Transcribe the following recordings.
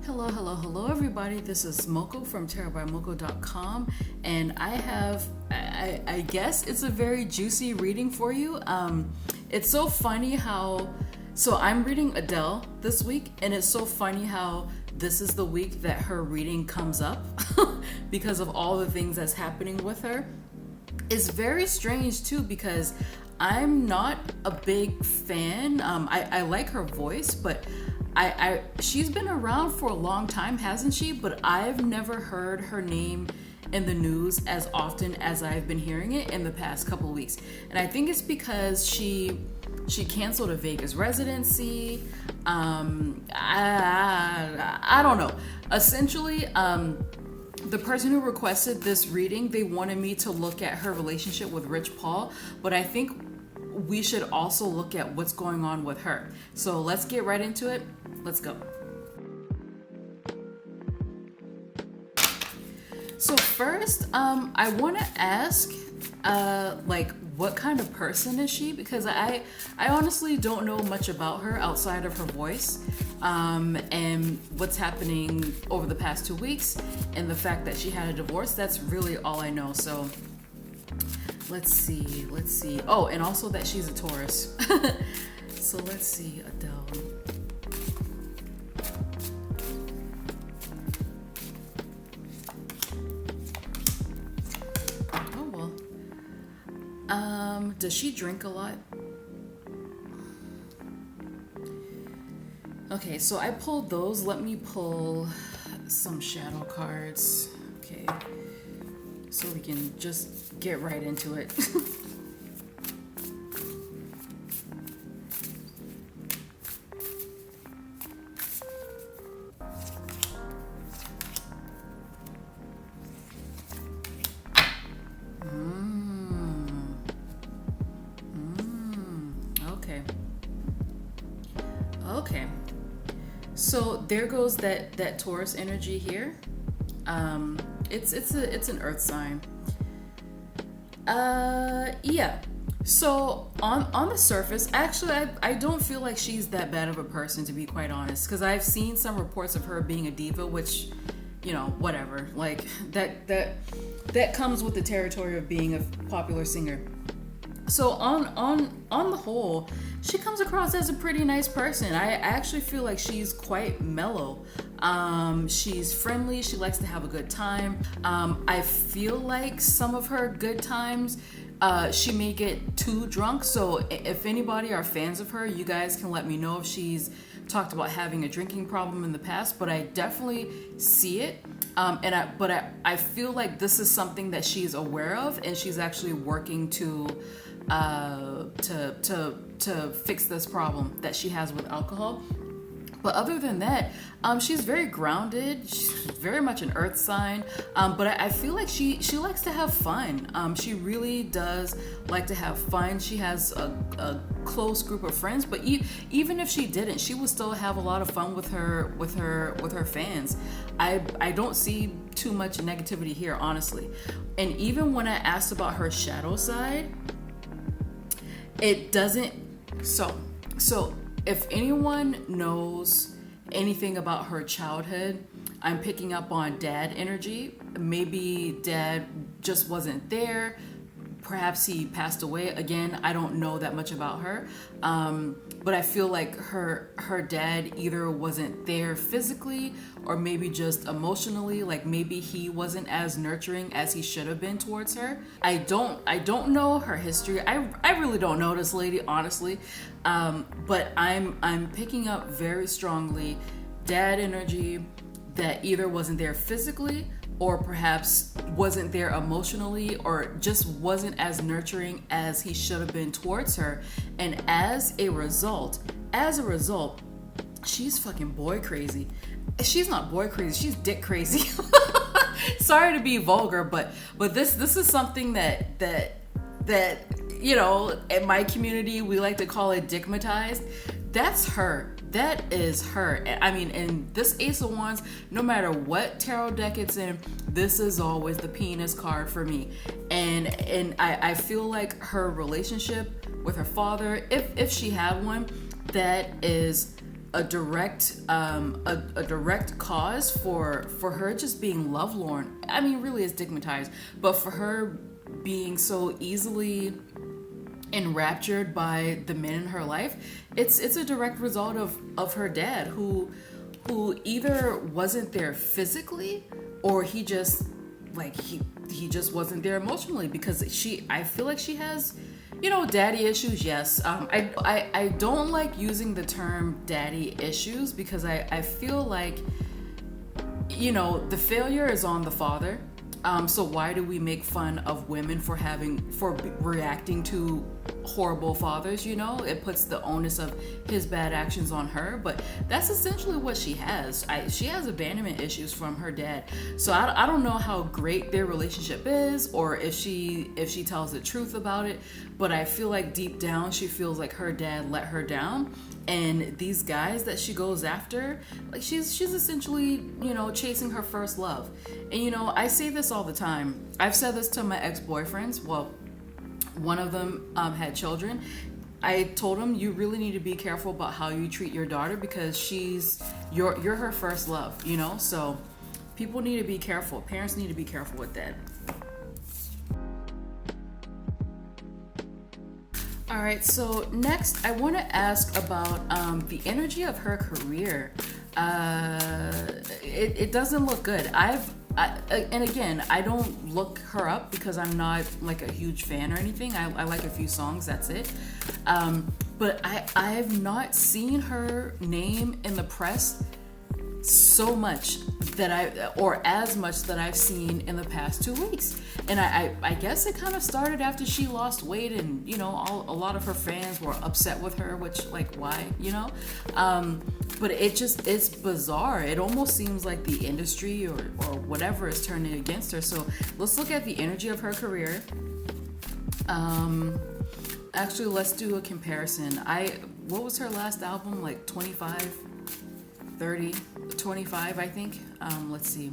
Hello, everybody. This is Moko from tarotbymoko.com, and I guess it's a very juicy reading for you. It's so funny how, I'm reading Adele this week, and it's so funny how this is the week that her reading comes up because of all the things that's happening with her. It's very strange too because I'm not a big fan. I like her voice, but she's been around for a long time, hasn't she? But I've never heard her name in the news as often as I've been hearing it in the past couple weeks. And I think it's because she canceled a Vegas residency. I don't know. Essentially, the person who requested this reading, they wanted me to look at her relationship with Rich Paul, but I think we should also look at what's going on with her. So let's get right into it. Let's go. So first, I want to ask, what kind of person is she? Because I honestly don't know much about her outside of her voice, and what's happening over the past 2 weeks, and the fact that she had a divorce. That's really all I know. So let's see. Oh, and also that she's a Taurus. So let's see, Adele. Does she drink a lot? Okay, so I pulled those. Let me pull some shadow cards. Okay, so we can just get right into it. Okay, so there goes that Taurus energy here. It's an earth sign. Yeah. So on the surface, actually, I don't feel like she's that bad of a person, to be quite honest, because I've seen some reports of her being a diva, which, whatever. Like that comes with the territory of being a popular singer. So on the whole, she comes across as a pretty nice person. I actually feel like she's quite mellow. She's friendly. She likes to have a good time. I feel like some of her good times, she may get too drunk. So if anybody are fans of her, you guys can let me know if she's talked about having a drinking problem in the past. But I definitely see it. But I feel like this is something that she's aware of, and she's actually working to fix this problem that she has with alcohol. But other than that, she's very grounded. She's very much an earth sign. But I feel like she likes to have fun. She really does like to have fun. She has a close group of friends. But even if she didn't, she would still have a lot of fun with her fans. I don't see too much negativity here, honestly. And even when I asked about her shadow side, it doesn't. So if anyone knows anything about her childhood, I'm picking up on dad energy. Maybe dad just wasn't there. Perhaps he passed away. Again, I don't know that much about her. But I feel like her dad either wasn't there physically or maybe just emotionally. Like maybe he wasn't as nurturing as he should have been towards her. I don't know her history. I really don't know this lady, honestly. But I'm picking up very strongly dad energy that either wasn't there physically or perhaps wasn't there emotionally or just wasn't as nurturing as he should have been towards her. And as a result, she's fucking boy crazy. She's not boy crazy, she's dick crazy. Sorry to be vulgar, but this is something that in my community we like to call it dickmatized. That's her. That is her. I mean, and this Ace of Wands, no matter what tarot deck it's in, this is always the penis card for me. And I feel like her relationship with her father, if she had one, that is a direct cause for her just being lovelorn. I mean, really is stigmatized, but for her being so easily enraptured by the men in her life, it's a direct result of her dad, who either wasn't there physically, or he just like he just wasn't there emotionally, because I feel like she has, daddy issues. Yes. I don't like using the term daddy issues, because I feel like, the failure is on the father. So why do we make fun of women for reacting to horrible fathers? It puts the onus of his bad actions on her, but that's essentially what she has. She has abandonment issues from her dad. So I don't know how great their relationship is, or if she tells the truth about it, but I feel like deep down she feels like her dad let her down. And these guys that she goes after, like she's essentially, chasing her first love. And I say this all the time. I've said this to my ex-boyfriends. Well, one of them had children. I told him, you really need to be careful about how you treat your daughter, because you're her first love, So people need to be careful. Parents need to be careful with that. All right, so next I want to ask about the energy of her career. It doesn't look good. And again, I don't look her up because I'm not like a huge fan or anything. I like a few songs, that's it. But I've not seen her name in the press so much or as much that I've seen in the past 2 weeks. And I guess it kind of started after she lost weight, and a lot of her fans were upset with her, which, like, why, but it's bizarre. It almost seems like the industry or whatever is turning against her. So let's look at the energy of her career. Actually, let's do a comparison. What was her last album, like 25, 30, 25, I think. Let's see.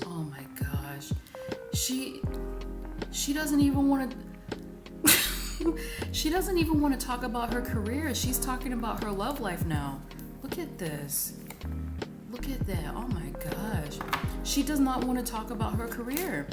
Oh my gosh. She doesn't even want to she doesn't even want to talk about her career. She's talking about her love life now. Look at this. Look at that. Oh my gosh. She does not want to talk about her career.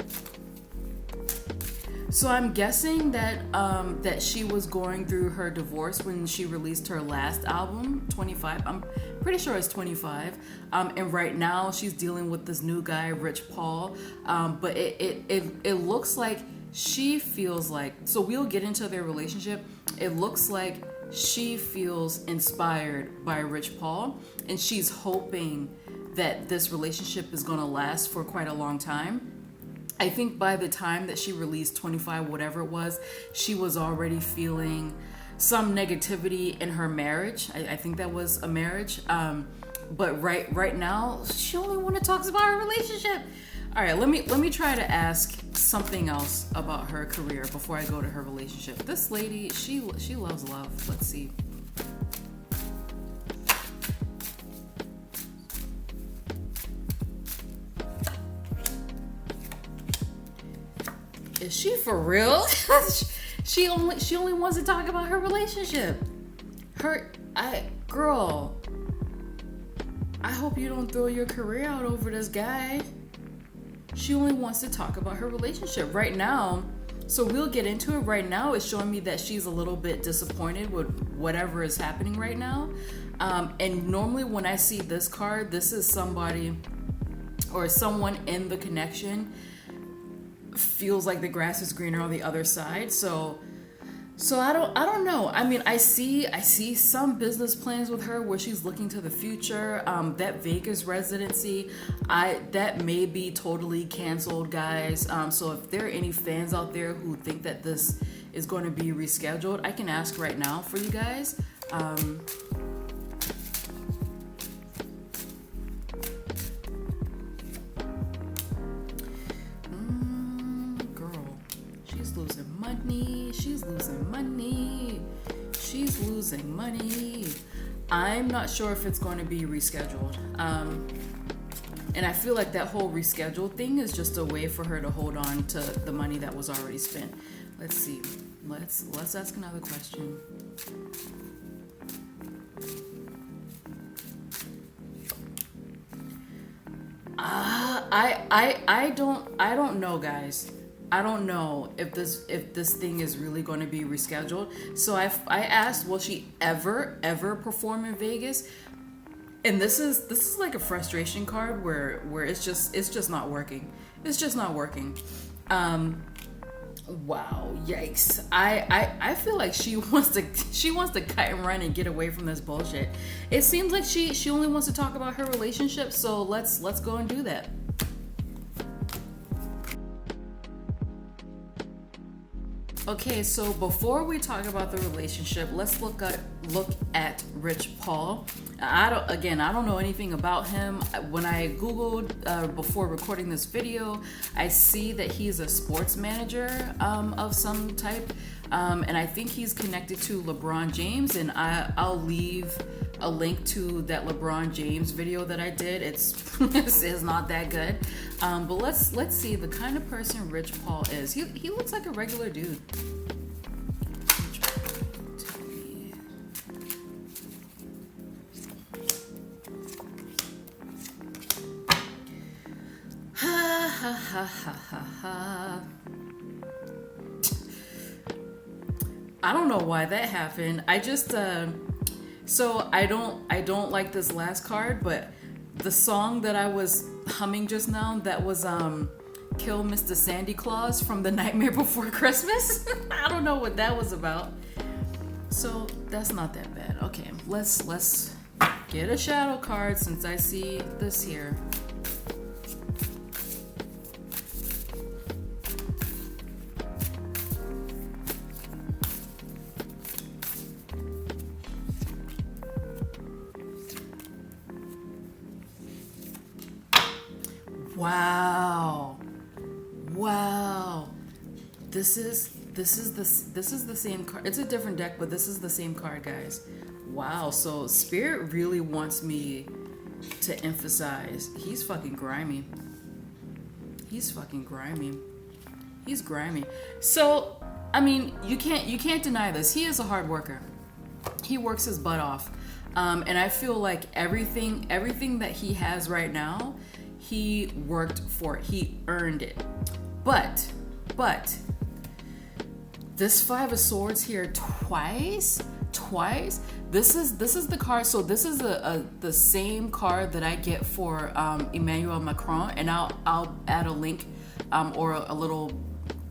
So I'm guessing that she was going through her divorce when she released her last album, 25. I'm pretty sure it's 25. And right now she's dealing with this new guy, Rich Paul. But it looks like she feels like, so we'll get into their relationship. It looks like she feels inspired by Rich Paul, and she's hoping that this relationship is going to last for quite a long time. I think by the time that she released 25, whatever it was, she was already feeling some negativity in her marriage. I think that was a marriage. But right now, she only want to talk about her relationship. All right, let me try to ask something else about her career before I go to her relationship. This lady, she loves love. Let's see. Is she for real? She only wants to talk about her relationship. Girl, I hope you don't throw your career out over this guy. She only wants to talk about her relationship right now. So we'll get into it. Right now, it's showing me that she's a little bit disappointed with whatever is happening right now. And normally when I see this card, this is somebody or someone in the connection feels like the grass is greener on the other side. So I don't know. I mean, I see some business plans with her where she's looking to the future. That Vegas residency, that may be totally canceled, guys. So if there are any fans out there who think that this is going to be rescheduled, I can ask right now for you guys. She's losing money. I'm not sure if it's going to be rescheduled. And I feel like that whole reschedule thing is just a way for her to hold on to the money that was already spent. Let's see. Let's ask another question. I don't know, guys. I don't know if this thing is really going to be rescheduled. So I asked, will she ever perform in Vegas? And this is like a frustration card where it's just not working. It's just not working. Wow, yikes. I feel like she wants to cut and run and get away from this bullshit. It seems like she only wants to talk about her relationship, so let's go and do that. Okay, so before we talk about the relationship, let's look at Rich Paul. I don't know anything about him. When I Googled before recording this video, I see that he's a sports manager of some type, and I think he's connected to LeBron James. And I'll leave a link to that LeBron James video that I did. It's not that good, but let's see the kind of person Rich Paul is. He looks like a regular dude. I don't know why that happened. I just so I don't like this last card, but the song that I was humming just now, that was Kill Mr. Sandy Claus from The Nightmare Before Christmas. I don't know what that was about. So that's not that bad. Okay, let's get a shadow card since I see this here. Wow. This is the same card. It's a different deck, but this is the same card, guys. Wow. So Spirit really wants me to emphasize he's fucking grimy. He's grimy. So, I mean, you can't deny this. He is a hard worker. He works his butt off. And I feel like everything that he has right now, he worked for it. He earned it. But this Five of Swords here twice. This is the card. So this is the same card that I get for Emmanuel Macron, and I'll add a link or a little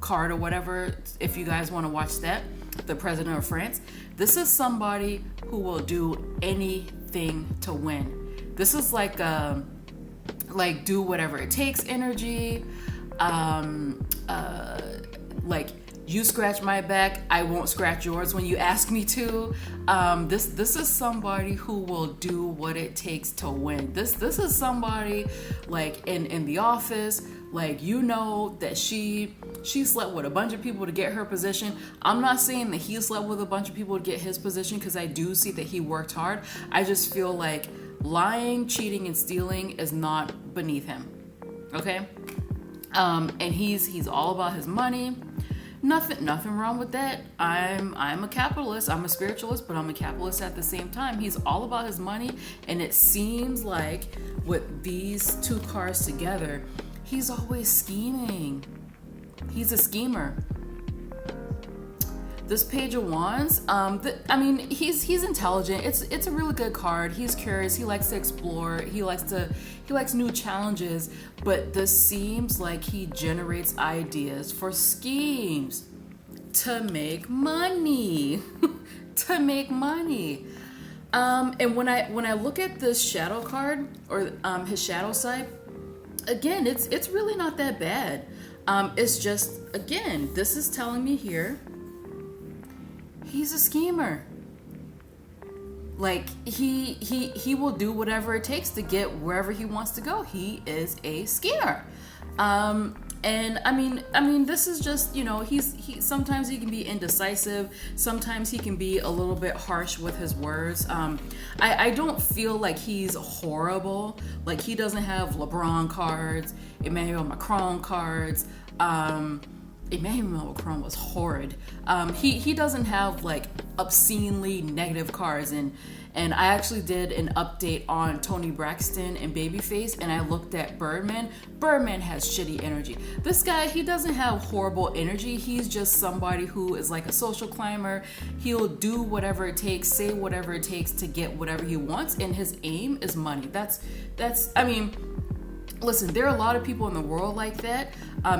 card or whatever if you guys want to watch that. The president of France. This is somebody who will do anything to win. This is like do whatever it takes energy. Like, you scratch my back, I won't scratch yours when you ask me to. This is somebody who will do what it takes to win. This is somebody like in the office, like, you know that she slept with a bunch of people to get her position. I'm not saying that he slept with a bunch of people to get his position, because I do see that he worked hard. I just feel like lying, cheating, and stealing is not beneath him. Okay? And he's all about his money. Nothing wrong with that. I'm a capitalist. I'm a spiritualist, but I'm a capitalist at the same time. He's all about his money, and it seems like with these two cards together, he's always scheming. He's a schemer. This Page of Wands, he's intelligent. It's a really good card. He's curious. He likes to explore. He likes new challenges. But this seems like he generates ideas for schemes to make money. To make money. And when I look at this shadow card, or his shadow side, again, it's really not that bad. It's just, again, this is telling me here, he's a schemer. Like, he will do whatever it takes to get wherever he wants to go. He is a schemer. And this is just, he sometimes he can be indecisive. Sometimes he can be a little bit harsh with his words. I don't feel like he's horrible. Like, he doesn't have LeBron cards, Emmanuel Macron cards. Emmanuel Macron was horrid. He doesn't have like obscenely negative cards, and I actually did an update on Tony Braxton and Babyface, and I looked at Birdman. Birdman has shitty energy. This guy, he doesn't have horrible energy. He's just somebody who is like a social climber. He'll do whatever it takes, say whatever it takes to get whatever he wants, and his aim is money. Listen, there are a lot of people in the world like that.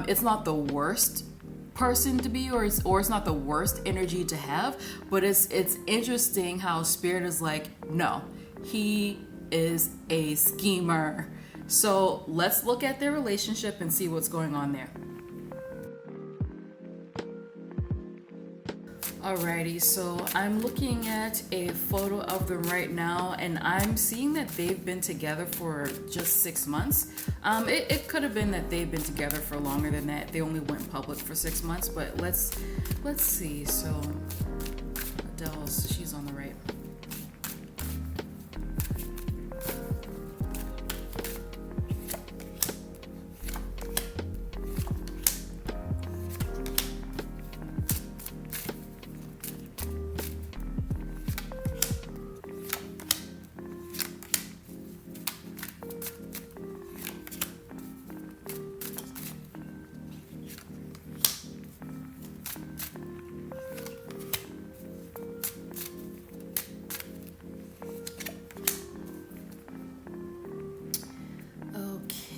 It's not the worst person to be, or it's not the worst energy to have, but it's interesting how Spirit is like, no, he is a schemer. So let's look at their relationship and see what's going on there. Alrighty, so I'm looking at a photo of them right now, and I'm seeing that they've been together for just 6 months. It could have been that they've been together for longer than that. They only went public for 6 months, but let's see. So Adele, she's on the right.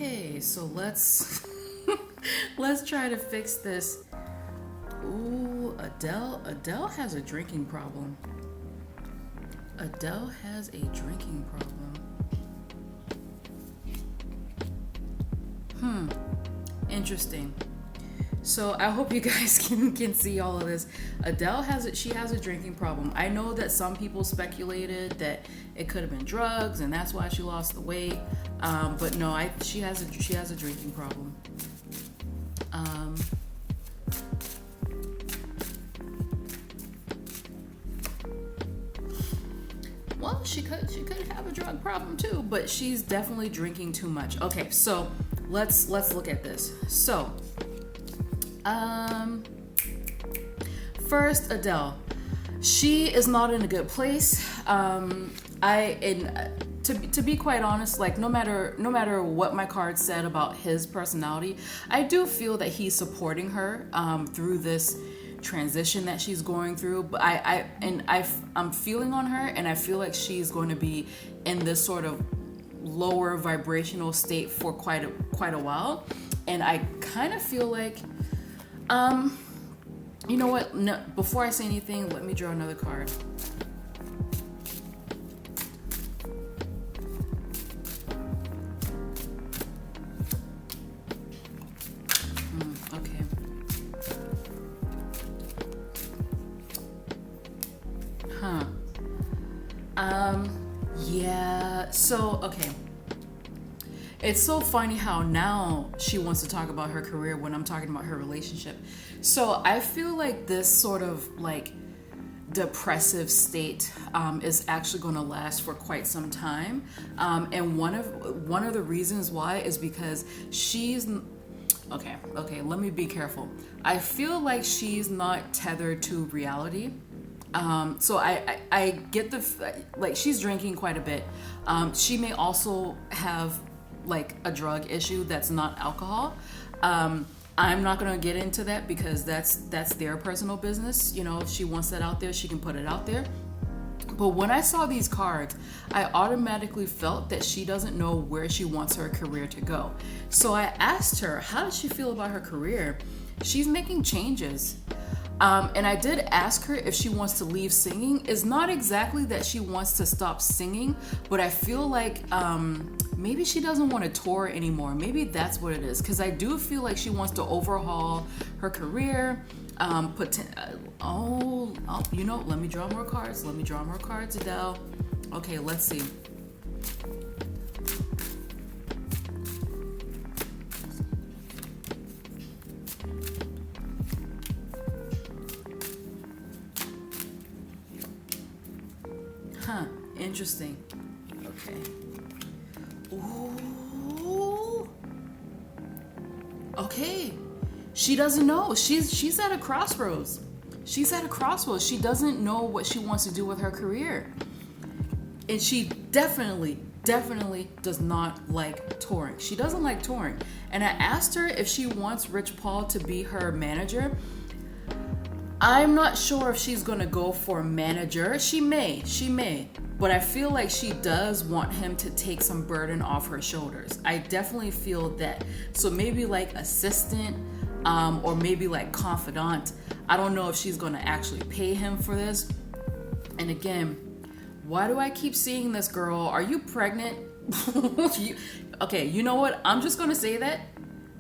Okay, so let's try to fix this. Ooh, Adele has a drinking problem. Adele has a drinking problem. Interesting. So I hope you guys can see all of this. Adele has a drinking problem. I know that some people speculated that it could have been drugs and that's why she lost the weight. But no, she has a drinking problem. Well, she could have a drug problem too, but she's definitely drinking too much. Okay, so let's look at this. So, first, Adele, she is not in a good place. To be quite honest, like no matter what my card said about his personality, I do feel that he's supporting her through this transition that she's going through. But I'm feeling on her, and I feel like she's going to be in this sort of lower vibrational state for quite a while. And I kind of feel like, you know what? No, before I say anything, let me draw another card. Okay. Yeah. So, okay. It's so funny how now she wants to talk about her career when I'm talking about her relationship. So I feel like this sort of like depressive state is actually going to last for quite some time. And one of the reasons why is because she's okay. Let me be careful. I feel like she's not tethered to reality. So I get like she's drinking quite a bit. She may also have like a drug issue that's not alcohol. I'm not gonna get into that because that's their personal business. You know, if she wants that out there, she can put it out there. But when I saw these cards, I automatically felt that she doesn't know where she wants her career to go. So I asked her, how does she feel about her career? She's making changes. And I did ask her if she wants to leave singing. It's not exactly that she wants to stop singing, but I feel like maybe she doesn't want to tour anymore. Maybe that's what it is. Because I do feel like she wants to overhaul her career. You know, let me draw more cards. Adele. Okay, let's see. Huh. Interesting. Okay. Ooh. Okay. She doesn't know. She's at a crossroads. She's at a crossroads. She doesn't know what she wants to do with her career. And she definitely does not like touring. She doesn't like touring. And I asked her if she wants Rich Paul to be her manager. I'm not sure if she's gonna go for a manager. She may. But I feel like she does want him to take some burden off her shoulders. I definitely feel that. So maybe like assistant, or maybe like confidant. I don't know if she's gonna actually pay him for this. And again, why do I keep seeing this, girl? Are you pregnant? Okay, you know what? I'm just gonna say that.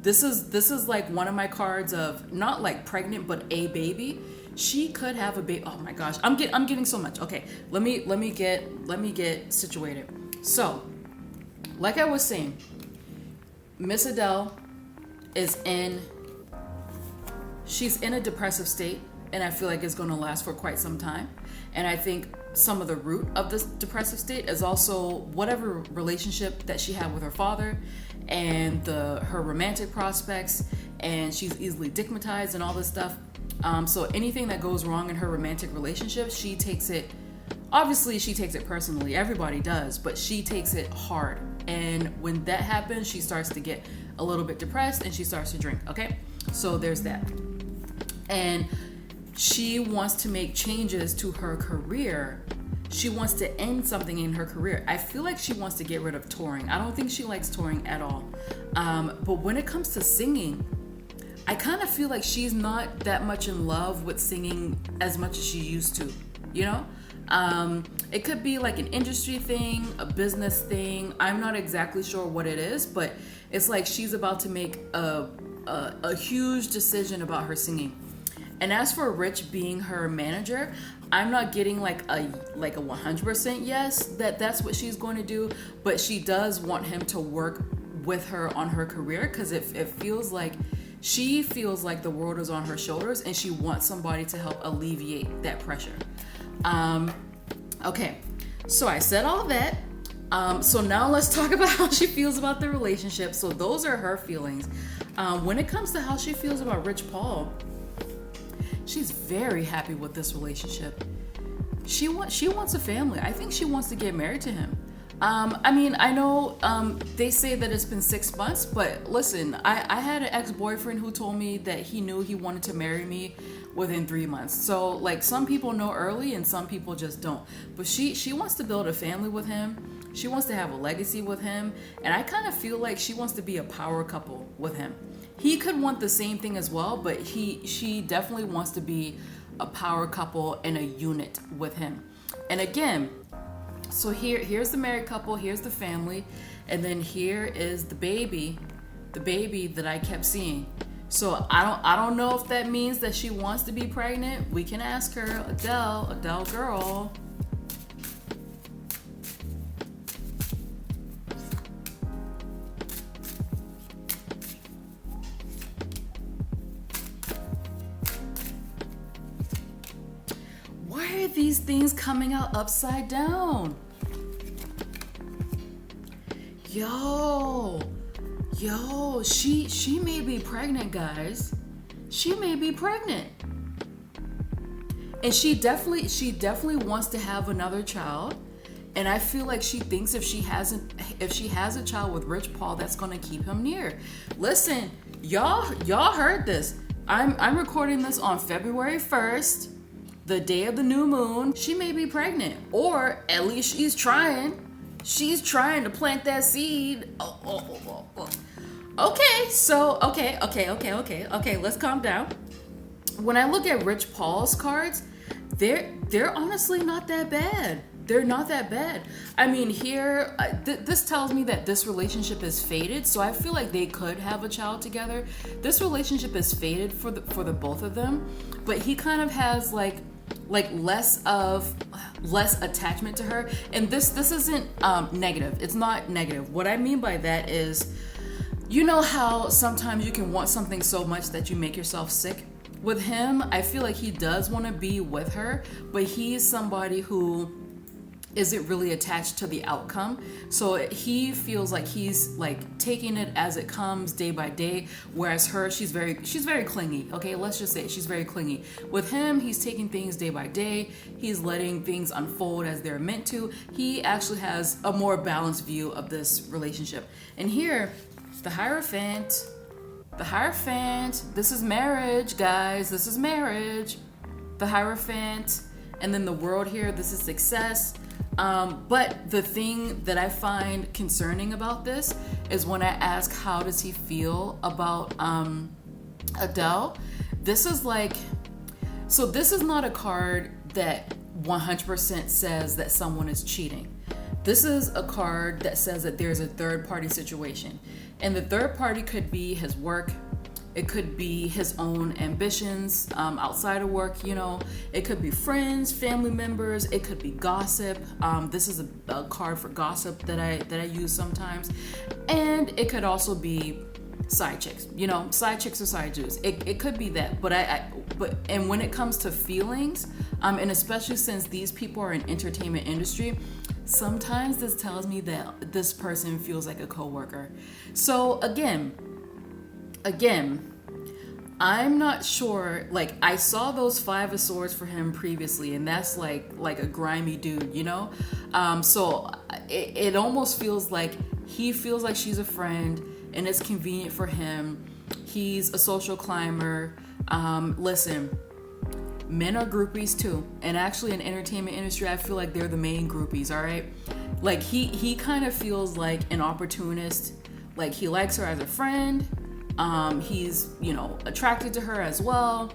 This is like one of my cards of not like pregnant, but a baby. She could have a baby. Oh my gosh, I'm getting so much. Okay, let me get situated. So, like I was saying, Miss Adele she's in a depressive state, and I feel like it's going to last for quite some time. And I think some of the root of this depressive state is also whatever relationship that she had with her father and her romantic prospects, and she's easily stigmatized and all this stuff. So anything that goes wrong in her romantic relationship, she takes it personally. Everybody does, but she takes it hard. And when that happens, she starts to get a little bit depressed and she starts to drink, okay? So there's that. And she wants to make changes to her career. She wants to end something in her career. I feel like she wants to get rid of touring. I don't think she likes touring at all. But when it comes to singing, I kind of feel like she's not that much in love with singing as much as she used to, you know? It could be like an industry thing, a business thing. I'm not exactly sure what it is, but it's like she's about to make a huge decision about her singing. And as for Rich being her manager, I'm not getting like a 100% yes that's what she's going to do, but she does want him to work with her on her career, because it feels like she feels like the world is on her shoulders and she wants somebody to help alleviate that pressure. Okay, so I said all that. So now let's talk about how she feels about the relationship. So those are her feelings. When it comes to how she feels about Rich Paul, she's very happy with this relationship. She wants a family. I think she wants to get married to him. I mean, I know they say that it's been 6 months, but listen, I had an ex-boyfriend who told me that he knew he wanted to marry me within 3 months. So like some people know early and some people just don't. But she wants to build a family with him. She wants to have a legacy with him. And I kind of feel like she wants to be a power couple with him. He could want the same thing as well, but she definitely wants to be a power couple and a unit with him. And again, so here's the married couple, here's the family, and then here is the baby that I kept seeing. So I don't know if that means that she wants to be pregnant. We can ask her. Adele girl. Why are these things coming out upside down? Yo, she may be pregnant, guys. She may be pregnant. And she definitely wants to have another child. And I feel like she thinks if she has a child with Rich Paul, that's gonna keep him near. Listen, y'all heard this. I'm recording this on February 1st, the day of the new moon. She may be pregnant, or at least she's trying. She's trying to plant that seed. Okay, so okay. Let's calm down. When I look at Rich Paul's cards, they're honestly not that bad. They're not that bad. I mean, here, this tells me that this relationship is faded. So I feel like they could have a child together. This relationship is faded for the both of them, but he kind of has like less attachment to her. And this isn't negative. It's not negative. What I mean by that is, you know how sometimes you can want something so much that you make yourself sick? With him, I feel like he does want to be with her, but he's somebody who is it really attached to the outcome? So he feels like he's like taking it as it comes day by day, whereas her, she's very clingy. Okay, let's just say she's very clingy. With him, he's taking things day by day. He's letting things unfold as they're meant to. He actually has a more balanced view of this relationship. And here, the Hierophant, this is marriage, guys. This is marriage. The Hierophant, and then the World here, this is success. But the thing that I find concerning about this is when I ask how does he feel about Adele, this is like, so this is not a card that 100% says that someone is cheating. This is a card that says that there's a third party situation. And the third party could be his work. It could be his own ambitions outside of work, you know. It could be friends, family members. It could be gossip. This is a card for gossip that I use sometimes. And it could also be side chicks, you know, side chicks or side Jews. It could be that. But and when it comes to feelings, and especially since these people are in entertainment industry, sometimes this tells me that this person feels like a coworker. So again, I'm not sure, like I saw those 5 of Swords for him previously, and that's like a grimy dude, you know? So it almost feels like he feels like she's a friend and it's convenient for him. He's a social climber. Listen, men are groupies too. And actually in entertainment industry, I feel like they're the main groupies, all right? Like he kind of feels like an opportunist. Like he likes her as a friend. He's, you know, attracted to her as well,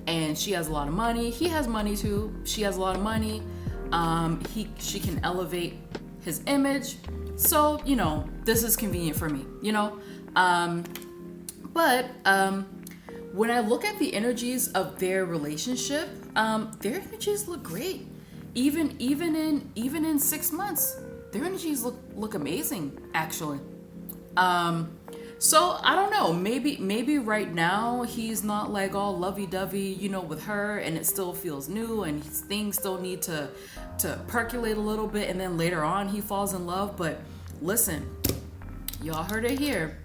and she has a lot of money. He has money too. She has a lot of money. She can elevate his image. So, you know, this is convenient for me, you know. But when I look at the energies of their relationship, their energies look great. Even in 6 months, their energies look amazing, actually. So I don't know, maybe right now he's not like all lovey-dovey, you know, with her, and it still feels new and things still need to percolate a little bit, and then later on he falls in love. But listen, y'all heard it here.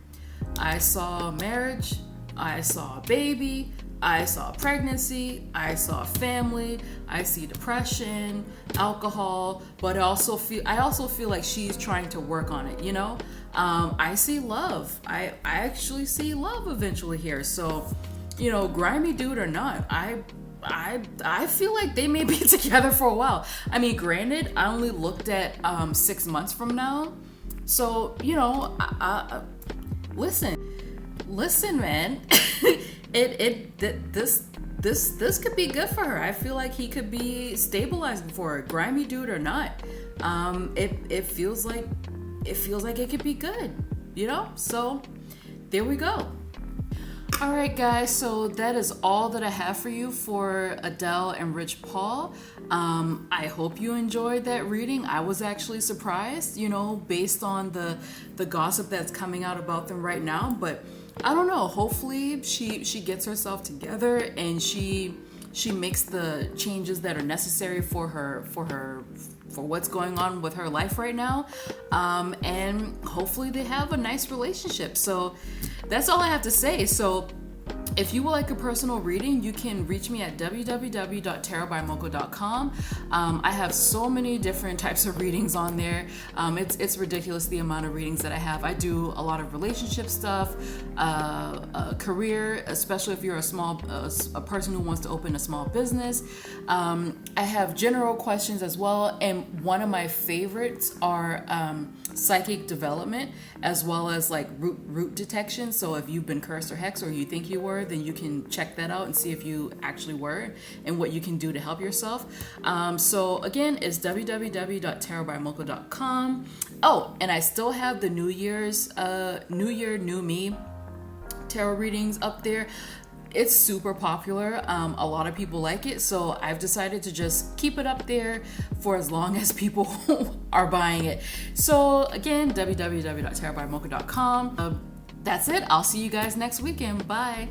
I saw marriage, I saw a baby, I saw pregnancy, I saw family, I see depression, alcohol, but I also feel like she's trying to work on it, you know? I see love. I actually see love eventually here. So, you know, grimy dude or not, I feel like they may be together for a while. I mean, granted, I only looked at 6 months from now. So, you know, listen, man. This could be good for her. I feel like he could be stabilizing for her, grimy dude or not. It feels like it could be good, you know? So there we go. All right, guys, so that is all that I have for you for Adele and Rich Paul. I hope you enjoyed that reading. I was actually surprised, you know, based on the gossip that's coming out about them right now. But I don't know, hopefully she gets herself together and she makes the changes that are necessary for what's going on with her life right now, and hopefully they have a nice relationship. So that's all I have to say. So if you would like a personal reading, you can reach me at www.tarotbymoko.com. I have so many different types of readings on there. It's ridiculous the amount of readings that I have. I do a lot of relationship stuff, career, especially if you're a person who wants to open a small business. I have general questions as well, and one of my favorites are psychic development, as well as like root detection. So if you've been cursed or hexed, or you think you were, then you can check that out and see if you actually were and what you can do to help yourself. So again, it's www.tarotbymoko.com. Oh, and I still have the New Year, New Me tarot readings up there. It's super popular. A lot of people like it, so I've decided to just keep it up there for as long as people are buying it. So again, www.tarotbymoko.com. That's it. I'll see you guys next weekend. Bye.